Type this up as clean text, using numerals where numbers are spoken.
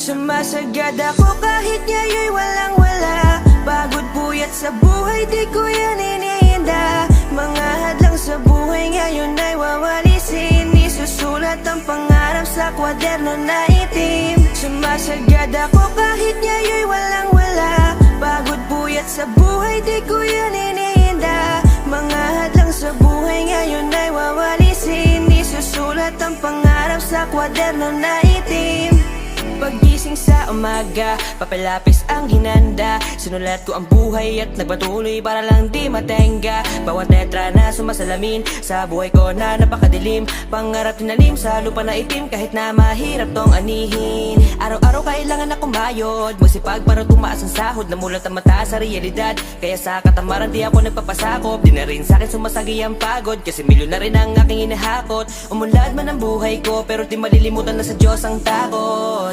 Sumasagad ako kahit ngayon'y walang wala. Pagod puyat sa buhay, di ko yan iniinda. Mga hadlang sa buhay ngayon ay wawalisin. Isusulat ang pangarap sa kwaderno na itim. Sumasagad ako kahit ngayon'y walang wala. Pagod puyat sa buhay, di ko yan iniinda. Mga hadlang sa buhay ngayon ay wawalisin. Isusulat ang pangarap sa kwaderno na itim. Paggising sa umaga, papelapis ang hinanda. Sinulat ko ang buhay at nagpatuloy para lang di matenga. Bawat letra na sumasalamin sa buhay ko na napakadilim. Pangarap tinalim sa lupa na itim kahit na mahirap tong anihin. Araw-araw kailangan akong bayod, magsipag para tumaas ang sahod. Namulat ang mata sa realidad, kaya sa katamaran di ako nagpapasakop. Di na rin sa'kin sumasagi ang pagod, kasi milyon na rin ang aking inahakot. Umunlad man ang buhay ko, pero di malilimutan na sa Diyos ang takot.